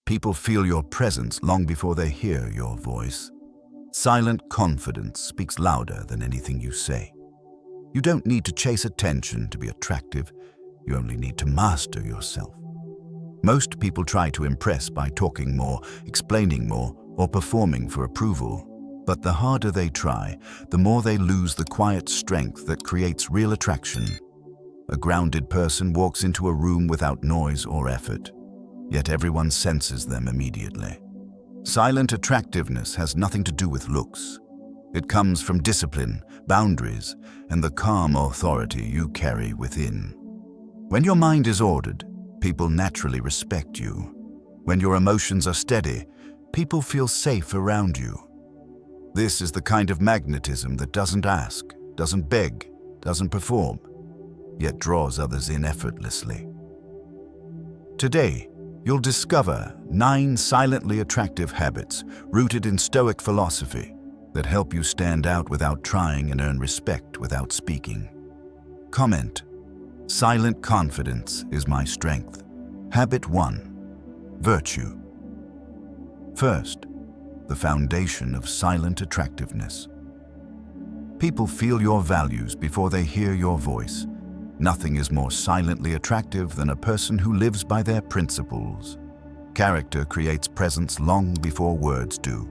People feel your presence long before they hear your voice. Silent confidence speaks louder than anything you say. You don't need to chase attention to be attractive. You only need to master yourself. Most people try to impress by talking more, explaining more, or performing for approval. But the harder they try, the more they lose the quiet strength that creates real attraction. A grounded person walks into a room without noise or effort, yet everyone senses them immediately. Silent attractiveness has nothing to do with looks. It comes from discipline, boundaries, and the calm authority you carry within. When your mind is ordered, people naturally respect you. When your emotions are steady, people feel safe around you. This is the kind of magnetism that doesn't ask, doesn't beg, doesn't perform, yet draws others in effortlessly. Today, you'll discover 9 silently attractive habits rooted in Stoic philosophy that help you stand out without trying and earn respect without speaking. Comment: silent confidence is my strength. Habit 1. Virtue. First, the foundation of silent attractiveness. People feel your values before they hear your voice. Nothing is more silently attractive than a person who lives by their principles. Character creates presence long before words do.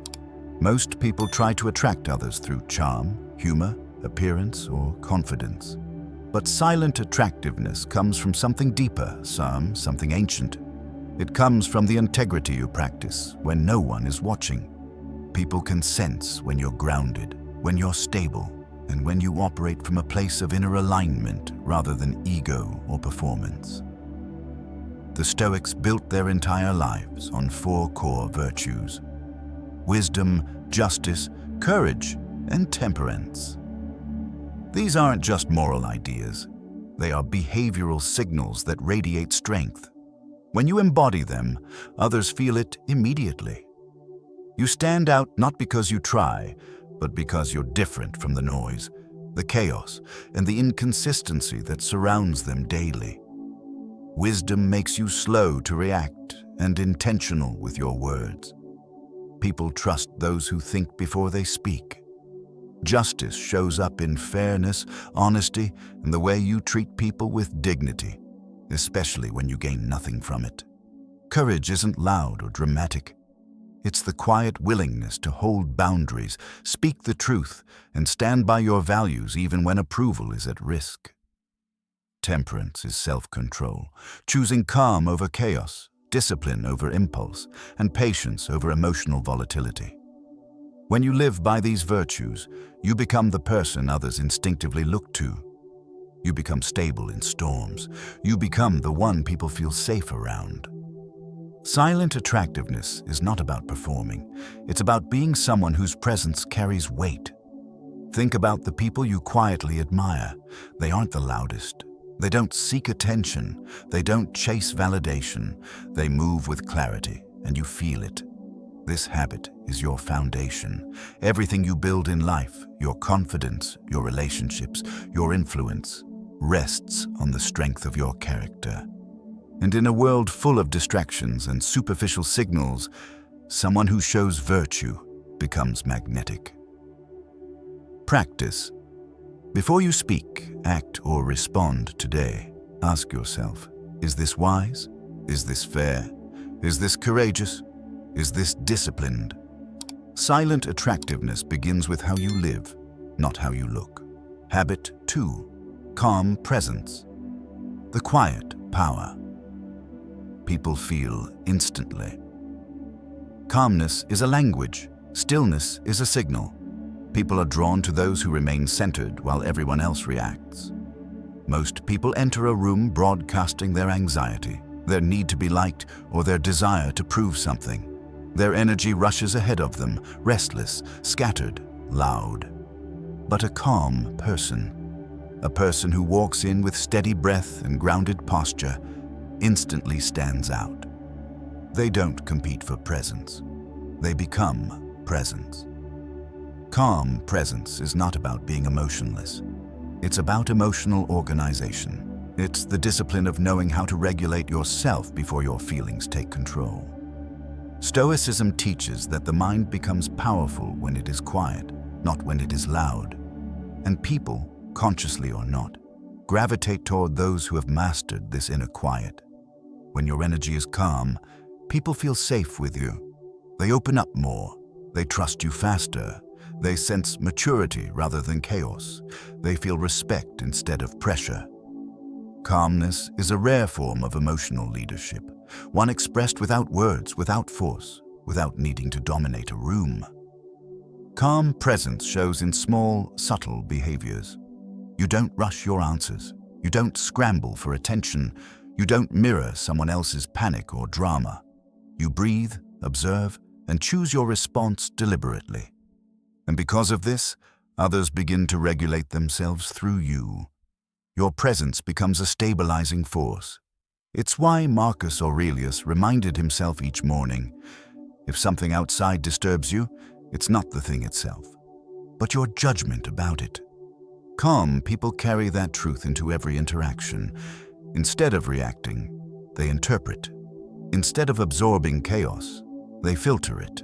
Most people try to attract others through charm, humor, appearance, or confidence. But silent attractiveness comes from something deeper, something ancient. It comes from the integrity you practice when no one is watching. People can sense when you're grounded, when you're stable, and when you operate from a place of inner alignment rather than ego or performance. The Stoics built their entire lives on 4 core virtues: wisdom, justice, courage, and temperance. These aren't just moral ideas. They are behavioral signals that radiate strength. When you embody them, others feel it immediately. You stand out not because you try, but because you're different from the noise, the chaos, and the inconsistency that surrounds them daily. Wisdom makes you slow to react and intentional with your words. People trust those who think before they speak. Justice shows up in fairness, honesty, and the way you treat people with dignity, especially when you gain nothing from it. Courage isn't loud or dramatic. It's the quiet willingness to hold boundaries, speak the truth, and stand by your values even when approval is at risk. Temperance is self-control, choosing calm over chaos, discipline over impulse, and patience over emotional volatility. When you live by these virtues, you become the person others instinctively look to. You become stable in storms. You become the one people feel safe around. Silent attractiveness is not about performing. It's about being someone whose presence carries weight. Think about the people you quietly admire. They aren't the loudest. They don't seek attention. They don't chase validation. They move with clarity, and you feel it. This habit is your foundation. Everything you build in life, your confidence, your relationships, your influence, rests on the strength of your character. And in a world full of distractions and superficial signals, someone who shows virtue becomes magnetic. Practice. Before you speak, act, or respond today, ask yourself, is this wise? Is this fair? Is this courageous? Is this disciplined? Silent attractiveness begins with how you live, not how you look. Habit 2. Calm presence. The quiet power. People feel instantly. Calmness is a language. Stillness is a signal. People are drawn to those who remain centered while everyone else reacts. Most people enter a room broadcasting their anxiety, their need to be liked, or their desire to prove something. Their energy rushes ahead of them, restless, scattered, loud. But a calm person, a person who walks in with steady breath and grounded posture, instantly stands out. They don't compete for presence. They become presence. Calm presence is not about being emotionless. It's about emotional organization. It's the discipline of knowing how to regulate yourself before your feelings take control. Stoicism teaches that the mind becomes powerful when it is quiet, not when it is loud. And people, consciously or not, gravitate toward those who have mastered this inner quiet. When your energy is calm, people feel safe with you. They open up more. They trust you faster. They sense maturity rather than chaos. They feel respect instead of pressure. Calmness is a rare form of emotional leadership, one expressed without words, without force, without needing to dominate a room. Calm presence shows in small, subtle behaviors. You don't rush your answers. You don't scramble for attention. You don't mirror someone else's panic or drama. You breathe, observe, and choose your response deliberately. And because of this, others begin to regulate themselves through you. Your presence becomes a stabilizing force. It's why Marcus Aurelius reminded himself each morning, if something outside disturbs you, it's not the thing itself, but your judgment about it. Calm people carry that truth into every interaction. Instead of reacting, they interpret. Instead of absorbing chaos, they filter it.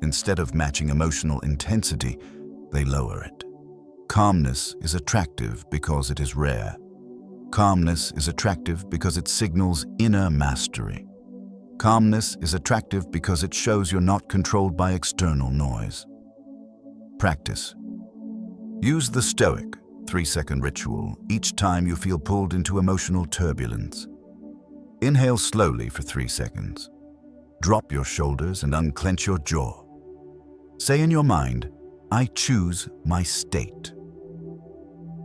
Instead of matching emotional intensity, they lower it. Calmness is attractive because it is rare. Calmness is attractive because it signals inner mastery. Calmness is attractive because it shows you're not controlled by external noise. Practice. Use the Stoic 3-second ritual each time you feel pulled into emotional turbulence. Inhale slowly for 3 seconds. Drop your shoulders and unclench your jaw. Say in your mind, I choose my state.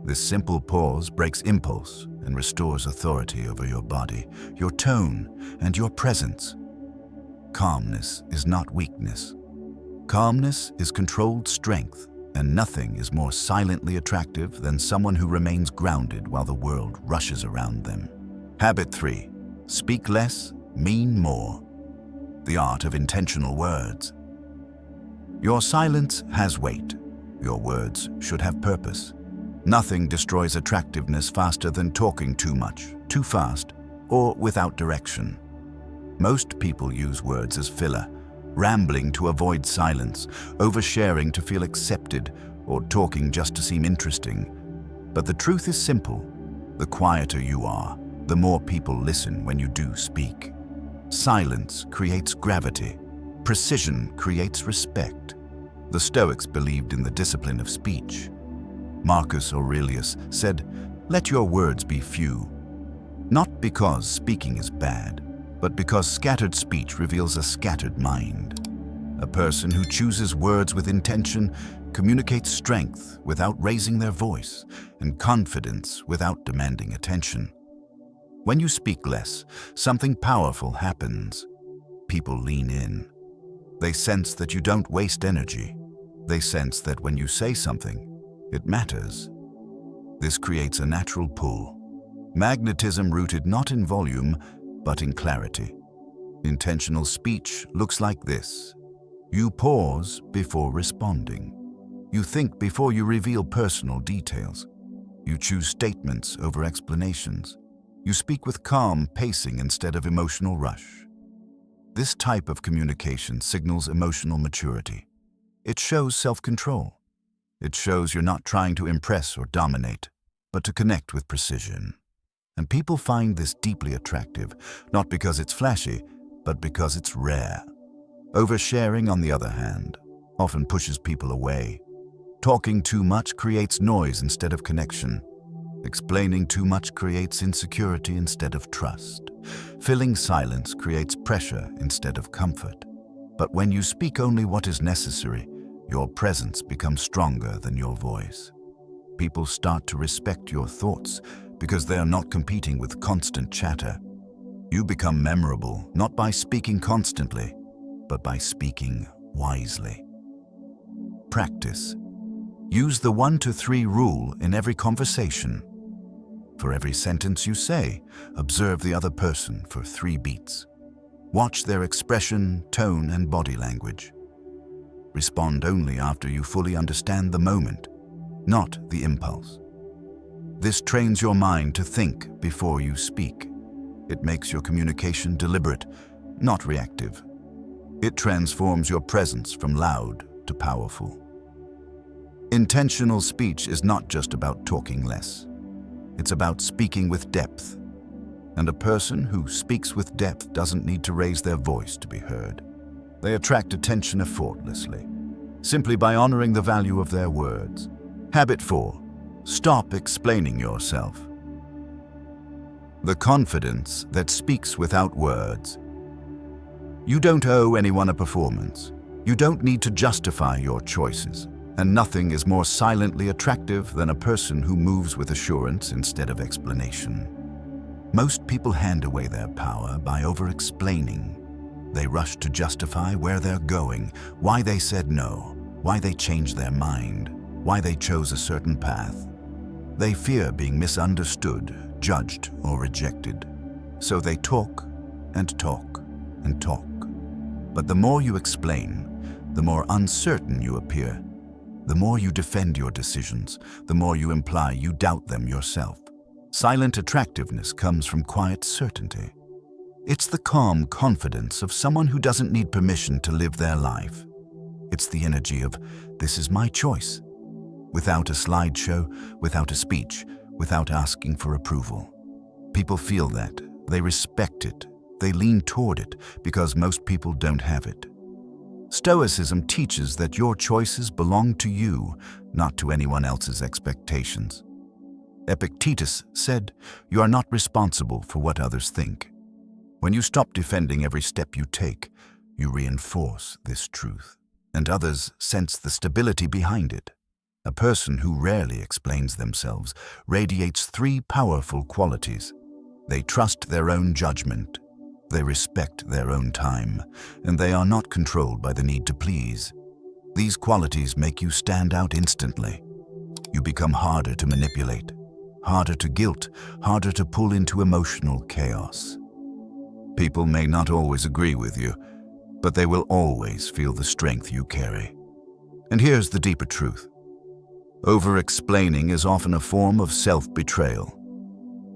This simple pause breaks impulse and restores authority over your body, your tone, and your presence. Calmness is not weakness. Calmness is controlled strength, and nothing is more silently attractive than someone who remains grounded while the world rushes around them. Habit 3. Speak less, mean more. The art of intentional words. Your silence has weight. Your words should have purpose. Nothing destroys attractiveness faster than talking too much, too fast, or without direction. Most people use words as filler, rambling to avoid silence, oversharing to feel accepted, or talking just to seem interesting. But the truth is simple. The quieter you are, the more people listen when you do speak. Silence creates gravity. Precision creates respect. The Stoics believed in the discipline of speech. Marcus Aurelius said, "Let your words be few." Not because speaking is bad, but because scattered speech reveals a scattered mind. A person who chooses words with intention communicates strength without raising their voice and confidence without demanding attention. When you speak less, something powerful happens. People lean in. They sense that you don't waste energy. They sense that when you say something, it matters. This creates a natural pull. Magnetism rooted not in volume, but in clarity. Intentional speech looks like this. You pause before responding. You think before you reveal personal details. You choose statements over explanations. You speak with calm pacing instead of emotional rush. This type of communication signals emotional maturity. It shows self-control. It shows you're not trying to impress or dominate, but to connect with precision. And people find this deeply attractive, not because it's flashy, but because it's rare. Oversharing, on the other hand, often pushes people away. Talking too much creates noise instead of connection. Explaining too much creates insecurity instead of trust. Filling silence creates pressure instead of comfort. But when you speak only what is necessary, your presence becomes stronger than your voice. People start to respect your thoughts because they are not competing with constant chatter. You become memorable not by speaking constantly, but by speaking wisely. Practice. Use the 1 to 3 rule in every conversation. For every sentence you say, observe the other person for 3 beats. Watch their expression, tone, and body language. Respond only after you fully understand the moment, not the impulse. This trains your mind to think before you speak. It makes your communication deliberate, not reactive. It transforms your presence from loud to powerful. Intentional speech is not just about talking less. It's about speaking with depth. And a person who speaks with depth doesn't need to raise their voice to be heard. They attract attention effortlessly, simply by honoring the value of their words. Habit 4. Stop explaining yourself. The confidence that speaks without words. You don't owe anyone a performance. You don't need to justify your choices. And nothing is more silently attractive than a person who moves with assurance instead of explanation. Most people hand away their power by over-explaining. They rush to justify where they're going, why they said no, why they changed their mind, why they chose a certain path. They fear being misunderstood, judged, or rejected. So they talk and talk and talk. But the more you explain, the more uncertain you appear. The more you defend your decisions, the more you imply you doubt them yourself. Silent attractiveness comes from quiet certainty. It's the calm confidence of someone who doesn't need permission to live their life. It's the energy of, "This is my choice," without a slideshow, without a speech, without asking for approval. People feel that, they respect it, they lean toward it because most people don't have it. Stoicism teaches that your choices belong to you, not to anyone else's expectations. Epictetus said, "You are not responsible for what others think." When you stop defending every step you take, you reinforce this truth, and others sense the stability behind it. A person who rarely explains themselves radiates 3 powerful qualities. They trust their own judgment, they respect their own time, and they are not controlled by the need to please. These qualities make you stand out instantly. You become harder to manipulate, harder to guilt, harder to pull into emotional chaos. People may not always agree with you, but they will always feel the strength you carry. And here's the deeper truth. Over-explaining is often a form of self-betrayal.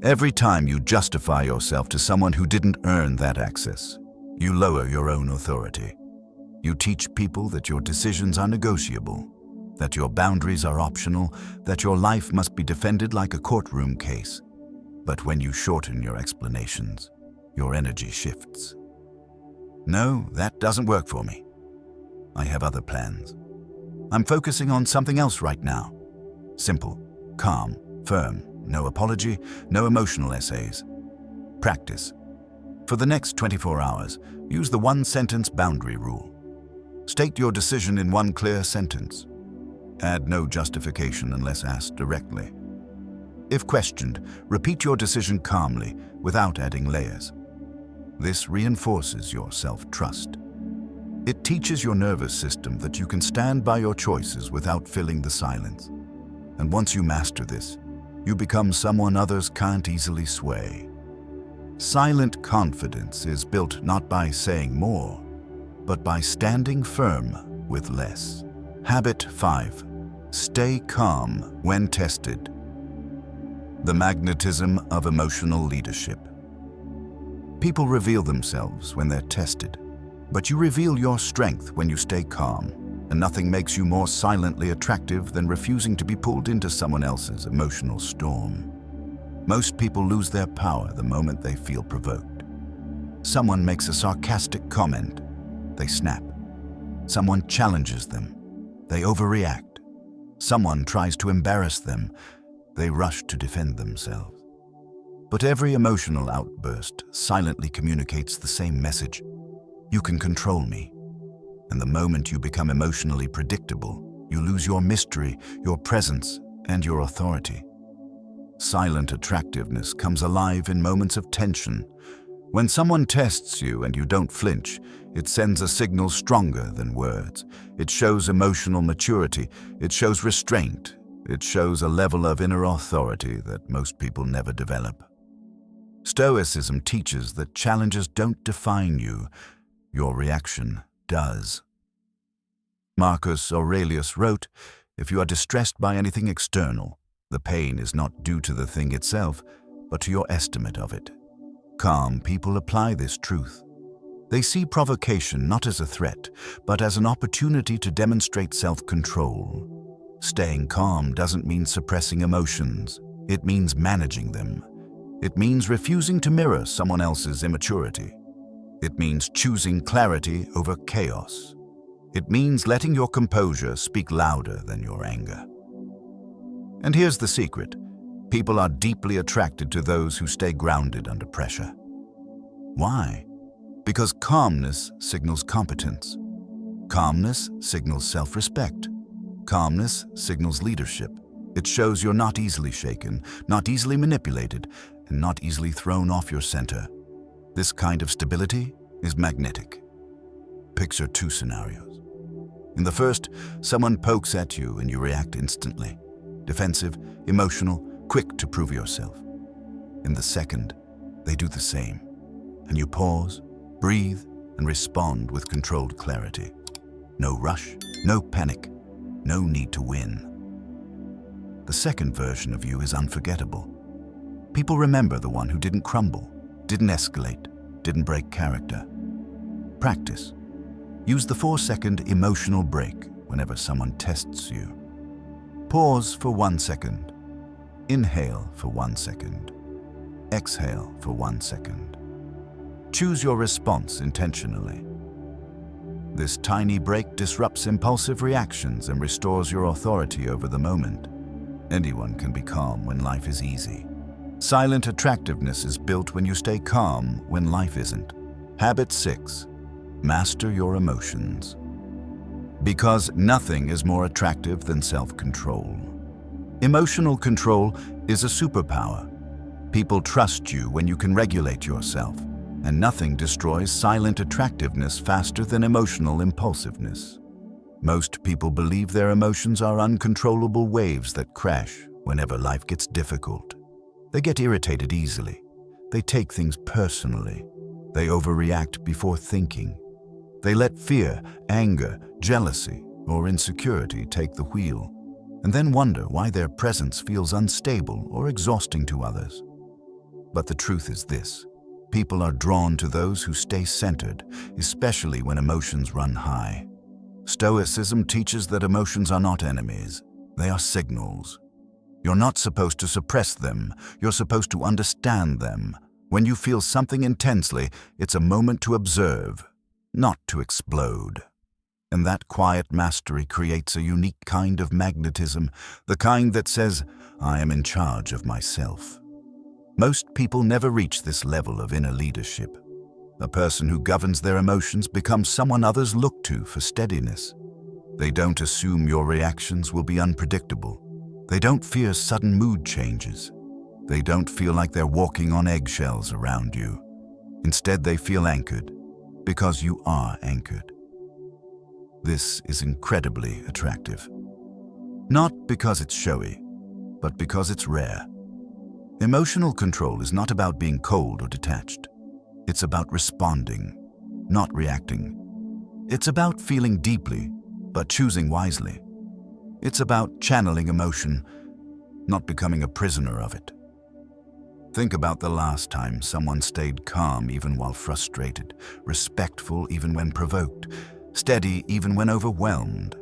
Every time you justify yourself to someone who didn't earn that access, you lower your own authority. You teach people that your decisions are negotiable, that your boundaries are optional, that your life must be defended like a courtroom case. But when you shorten your explanations, your energy shifts. "No, that doesn't work for me. I have other plans. I'm focusing on something else right now." Simple, calm, firm, no apology, no emotional essays. Practice. For the next 24 hours, use the 1-sentence boundary rule. State your decision in 1 clear sentence. Add no justification unless asked directly. If questioned, repeat your decision calmly, without adding layers. This reinforces your self-trust. It teaches your nervous system that you can stand by your choices without filling the silence. And once you master this, you become someone others can't easily sway. Silent confidence is built not by saying more, but by standing firm with less. Habit 5. Stay calm when tested. The magnetism of emotional leadership. People reveal themselves when they're tested, but you reveal your strength when you stay calm, and nothing makes you more silently attractive than refusing to be pulled into someone else's emotional storm. Most people lose their power the moment they feel provoked. Someone makes a sarcastic comment, they snap. Someone challenges them, they overreact. Someone tries to embarrass them, they rush to defend themselves. But every emotional outburst silently communicates the same message. You can control me. And the moment you become emotionally predictable, you lose your mystery, your presence, and your authority. Silent attractiveness comes alive in moments of tension. When someone tests you and you don't flinch, it sends a signal stronger than words. It shows emotional maturity, it shows restraint, it shows a level of inner authority that most people never develop. Stoicism teaches that challenges don't define you, your reaction does. Marcus Aurelius wrote, "If you are distressed by anything external, the pain is not due to the thing itself, but to your estimate of it." Calm people apply this truth. They see provocation not as a threat, but as an opportunity to demonstrate self-control. Staying calm doesn't mean suppressing emotions. It means managing them. It means refusing to mirror someone else's immaturity. It means choosing clarity over chaos. It means letting your composure speak louder than your anger. And here's the secret. People are deeply attracted to those who stay grounded under pressure. Why? Because calmness signals competence. Calmness signals self-respect. Calmness signals leadership. It shows you're not easily shaken, not easily manipulated, and not easily thrown off your center. This kind of stability is magnetic. Picture two scenarios. In the first, someone pokes at you and you react instantly. Defensive, emotional, quick to prove yourself. In the second, they do the same, and you pause, breathe, and respond with controlled clarity. No rush, no panic, no need to win. The second version of you is unforgettable. People remember the one who didn't crumble, didn't escalate, didn't break character. Practice. Use the 4-second emotional break whenever someone tests you. Pause for 1 second. Inhale for 1 second. Exhale for 1 second. Choose your response intentionally. This tiny break disrupts impulsive reactions and restores your authority over the moment. Anyone can be calm when life is easy. Silent attractiveness is built when you stay calm when life isn't. Habit 6. Master your emotions. Because nothing is more attractive than self-control. Emotional control is a superpower. People trust you when you can regulate yourself, and nothing destroys silent attractiveness faster than emotional impulsiveness. Most people believe their emotions are uncontrollable waves that crash whenever life gets difficult. They get irritated easily. They take things personally. They overreact before thinking. They let fear, anger, jealousy, or insecurity take the wheel, and then wonder why their presence feels unstable or exhausting to others. But the truth is this: people are drawn to those who stay centered, especially when emotions run high. Stoicism teaches that emotions are not enemies, they are signals. You're not supposed to suppress them, you're supposed to understand them. When you feel something intensely, it's a moment to observe, not to explode. And that quiet mastery creates a unique kind of magnetism, the kind that says, I am in charge of myself. Most people never reach this level of inner leadership. A person who governs their emotions becomes someone others look to for steadiness. They don't assume your reactions will be unpredictable. They don't fear sudden mood changes. They don't feel like they're walking on eggshells around you. Instead, they feel anchored, because you are anchored. This is incredibly attractive. Not because it's showy, but because it's rare. Emotional control is not about being cold or detached. It's about responding, not reacting. It's about feeling deeply, but choosing wisely. It's about channeling emotion, not becoming a prisoner of it. Think about the last time someone stayed calm even while frustrated, respectful even when provoked, steady even when overwhelmed.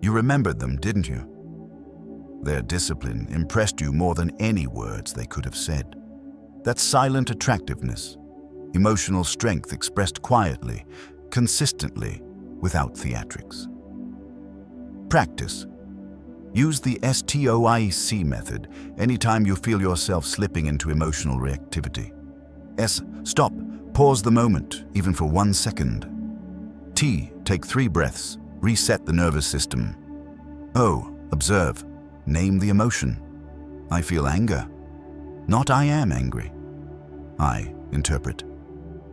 You remembered them, didn't you? Their discipline impressed you more than any words they could have said. That's silent attractiveness, emotional strength expressed quietly, consistently, without theatrics. Practice. Use the STOIC method anytime you feel yourself slipping into emotional reactivity. S. Stop. Pause the moment, even for 1 second. T. Take 3 breaths. Reset the nervous system. O. Observe. Name the emotion. I feel anger. Not I am angry. I. Interpret.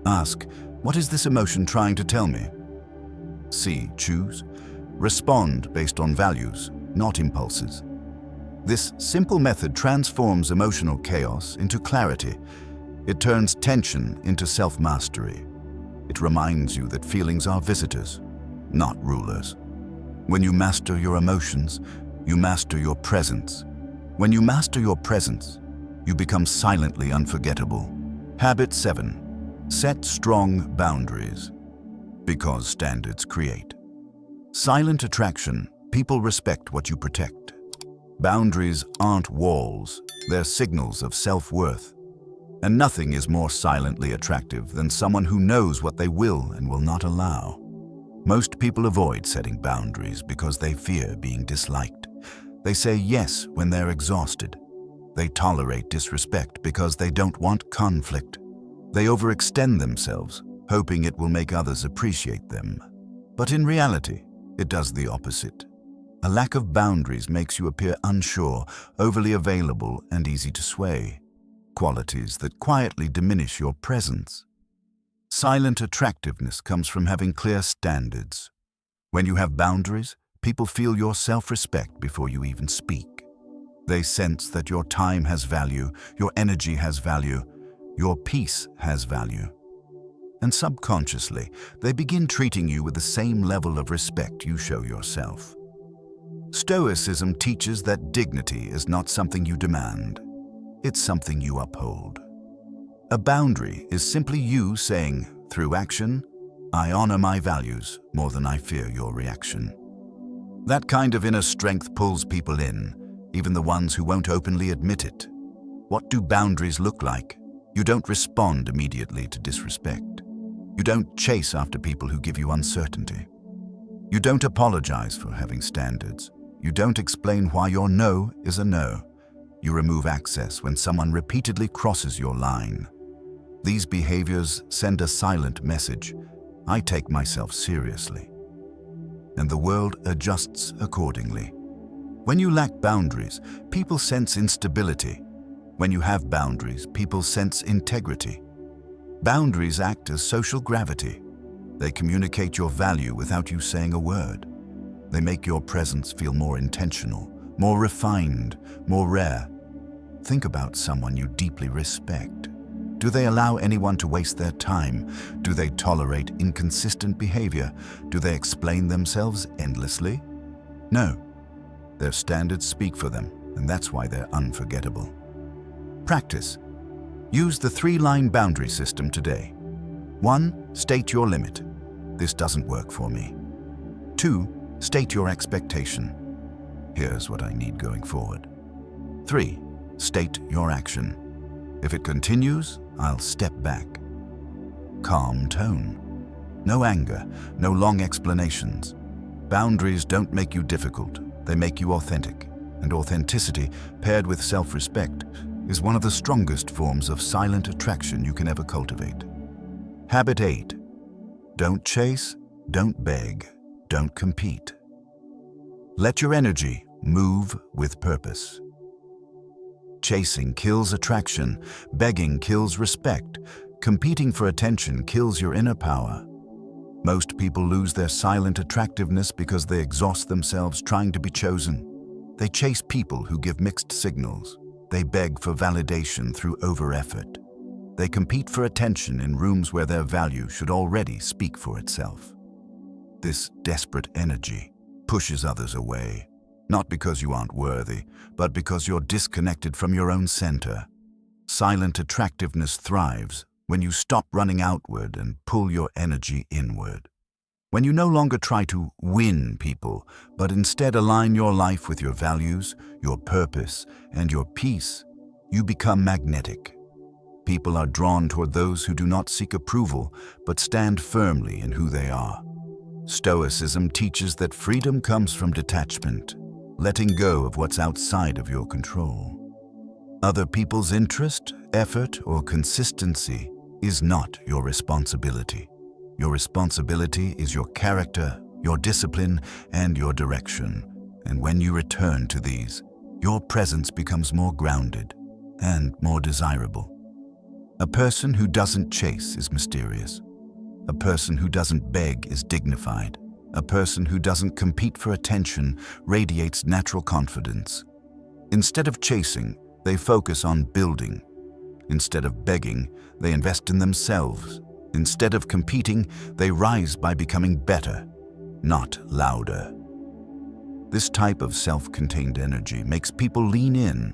Ask, what is this emotion trying to tell me? C. Choose. Respond based on values, not impulses. This simple method transforms emotional chaos into clarity. It turns tension into self-mastery. It reminds you that feelings are visitors, not rulers. When you master your emotions, you master your presence. When you master your presence, you become silently unforgettable. Habit 7. Set strong boundaries, because standards create. Silent attraction, people respect what you protect. Boundaries aren't walls, they're signals of self-worth. And nothing is more silently attractive than someone who knows what they will and will not allow. Most people avoid setting boundaries because they fear being disliked. They say yes when they're exhausted. They tolerate disrespect because they don't want conflict. They overextend themselves, hoping it will make others appreciate them. But in reality, it does the opposite. A lack of boundaries makes you appear unsure, overly available, and easy to sway. Qualities that quietly diminish your presence. Silent attractiveness comes from having clear standards. When you have boundaries, people feel your self-respect before you even speak. They sense that your time has value, your energy has value, your peace has value. And subconsciously, they begin treating you with the same level of respect you show yourself. Stoicism teaches that dignity is not something you demand. It's something you uphold. A boundary is simply you saying, through action, I honor my values more than I fear your reaction. That kind of inner strength pulls people in, even the ones who won't openly admit it. What do boundaries look like? You don't respond immediately to disrespect. You don't chase after people who give you uncertainty. You don't apologize for having standards. You don't explain why your no is a no. You remove access when someone repeatedly crosses your line. These behaviors send a silent message. I take myself seriously. And the world adjusts accordingly. When you lack boundaries, people sense instability. When you have boundaries, people sense integrity. Boundaries act as social gravity. They communicate your value without you saying a word. They make your presence feel more intentional, more refined, more rare. Think about someone you deeply respect. Do they allow anyone to waste their time? Do they tolerate inconsistent behavior? Do they explain themselves endlessly? No. Their standards speak for them, and that's why they're unforgettable. Practice. Use the 3-line boundary system today. 1. State your limit. This doesn't work for me. 2. State your expectation. Here's what I need going forward. 3. State your action. If it continues, I'll step back. Calm tone. No anger, no long explanations. Boundaries don't make you difficult, they make you authentic. And authenticity, paired with self-respect, is one of the strongest forms of silent attraction you can ever cultivate. Habit 8. Don't chase, don't beg, don't compete. Let your energy move with purpose. Chasing kills attraction, begging kills respect, competing for attention kills your inner power. Most people lose their silent attractiveness because they exhaust themselves trying to be chosen. They chase people who give mixed signals. They beg for validation through over-effort. They compete for attention in rooms where their value should already speak for itself. This desperate energy pushes others away, not because you aren't worthy, but because you're disconnected from your own center. Silent attractiveness thrives when you stop running outward and pull your energy inward. When you no longer try to win people, but instead align your life with your values, your purpose, and your peace, you become magnetic. People are drawn toward those who do not seek approval, but stand firmly in who they are. Stoicism teaches that freedom comes from detachment, letting go of what's outside of your control. Other people's interest, effort, or consistency is not your responsibility. Your responsibility is your character, your discipline, and your direction. And when you return to these, your presence becomes more grounded and more desirable. A person who doesn't chase is mysterious. A person who doesn't beg is dignified. A person who doesn't compete for attention radiates natural confidence. Instead of chasing, they focus on building. Instead of begging, they invest in themselves. Instead of competing, they rise by becoming better, not louder. This type of self-contained energy makes people lean in.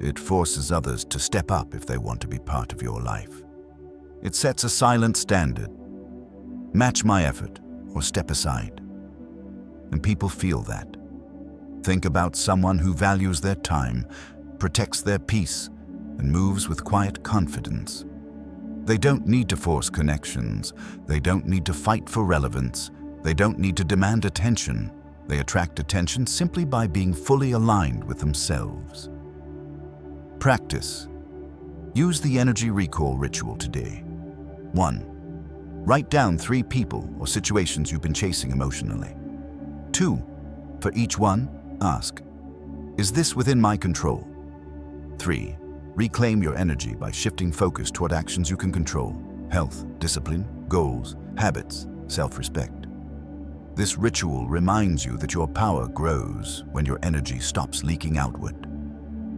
It forces others to step up if they want to be part of your life. It sets a silent standard. Match my effort or step aside. And people feel that. Think about someone who values their time, protects their peace, and moves with quiet confidence. They don't need to force connections. They don't need to fight for relevance. They don't need to demand attention. They attract attention simply by being fully aligned with themselves. Practice. Use the energy recall ritual today. 1. Write down 3 people or situations you've been chasing emotionally. 2. For each one, ask, is this within my control? 3. Reclaim your energy by shifting focus toward actions you can control: health, discipline, goals, habits, self-respect. This ritual reminds you that your power grows when your energy stops leaking outward.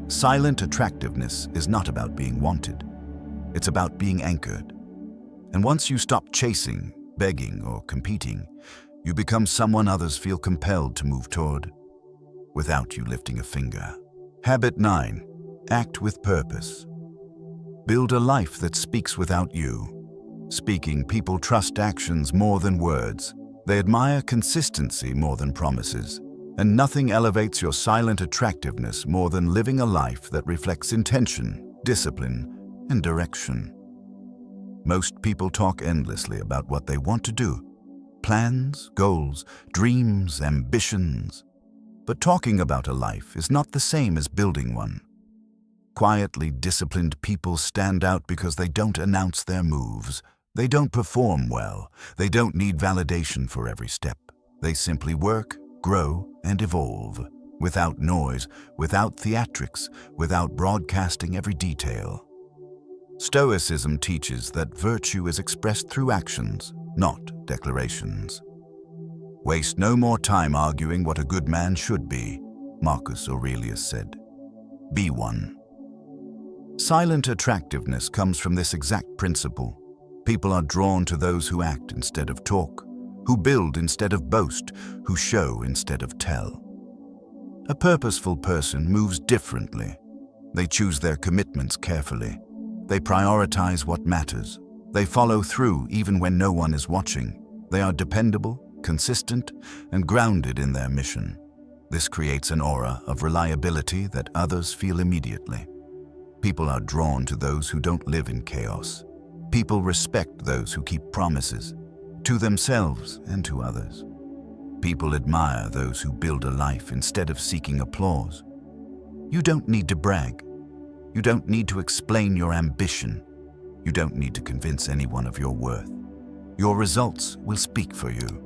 Silent attractiveness is not about being wanted. It's about being anchored. And once you stop chasing, begging, or competing, you become someone others feel compelled to move toward, without you lifting a finger. Habit 9. Act with purpose. Build a life that speaks without you. Speaking, people trust actions more than words. They admire consistency more than promises. And nothing elevates your silent attractiveness more than living a life that reflects intention, discipline, and direction. Most people talk endlessly about what they want to do. Plans, goals, dreams, ambitions. But talking about a life is not the same as building one. Quietly disciplined people stand out because they don't announce their moves. They don't perform well. They don't need validation for every step. They simply work, grow, and evolve, without noise, without theatrics, without broadcasting every detail. Stoicism teaches that virtue is expressed through actions, not declarations. Waste no more time arguing what a good man should be, Marcus Aurelius said. Be one. Silent attractiveness comes from this exact principle. People are drawn to those who act instead of talk, who build instead of boast, who show instead of tell. A purposeful person moves differently. They choose their commitments carefully. They prioritize what matters. They follow through even when no one is watching. They are dependable, consistent, and grounded in their mission. This creates an aura of reliability that others feel immediately. People are drawn to those who don't live in chaos. People respect those who keep promises, to themselves and to others. People admire those who build a life instead of seeking applause. You don't need to brag. You don't need to explain your ambition. You don't need to convince anyone of your worth. Your results will speak for you.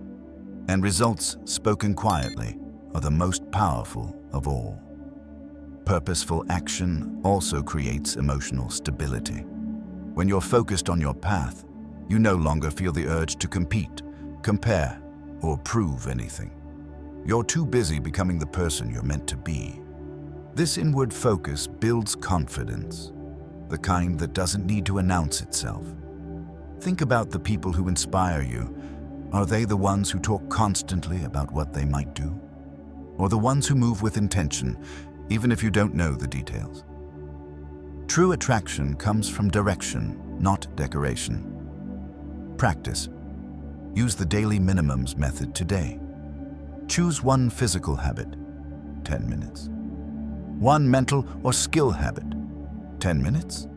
And results spoken quietly are the most powerful of all. Purposeful action also creates emotional stability. When you're focused on your path, you no longer feel the urge to compete, compare, or prove anything. You're too busy becoming the person you're meant to be. This inward focus builds confidence, the kind that doesn't need to announce itself. Think about the people who inspire you. Are they the ones who talk constantly about what they might do? Or the ones who move with intention, even if you don't know the details? True attraction comes from direction, not decoration. Practice. Use the daily minimums method today. Choose one physical habit, 10 minutes. One mental or skill habit, 10 minutes.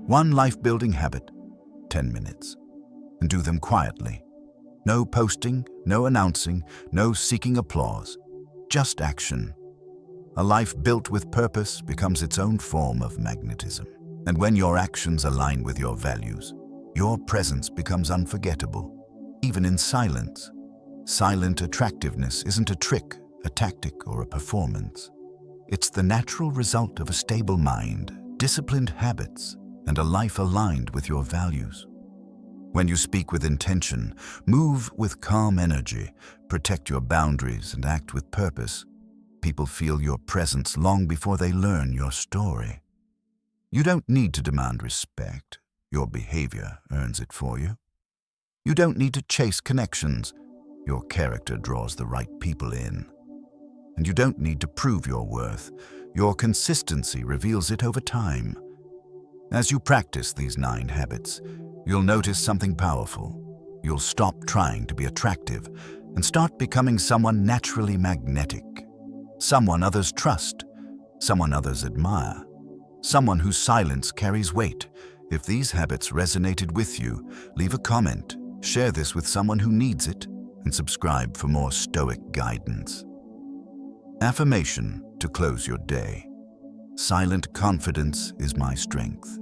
One life-building habit, 10 minutes. And do them quietly. No posting, no announcing, no seeking applause. Just action. A life built with purpose becomes its own form of magnetism. And when your actions align with your values, your presence becomes unforgettable, even in silence. Silent attractiveness isn't a trick, a tactic, or a performance. It's the natural result of a stable mind, disciplined habits, and a life aligned with your values. When you speak with intention, move with calm energy, protect your boundaries, and act with purpose, people feel your presence long before they learn your story. You don't need to demand respect. Your behavior earns it for you. You don't need to chase connections. Your character draws the right people in. And you don't need to prove your worth. Your consistency reveals it over time. As you practice these 9 habits, You'll notice something powerful. You'll stop trying to be attractive and start becoming someone naturally magnetic. Someone others trust, someone others admire, someone whose silence carries weight. If these habits resonated with you, leave a comment, share this with someone who needs it, and subscribe for more Stoic guidance. Affirmation to close your day. Silent confidence is my strength.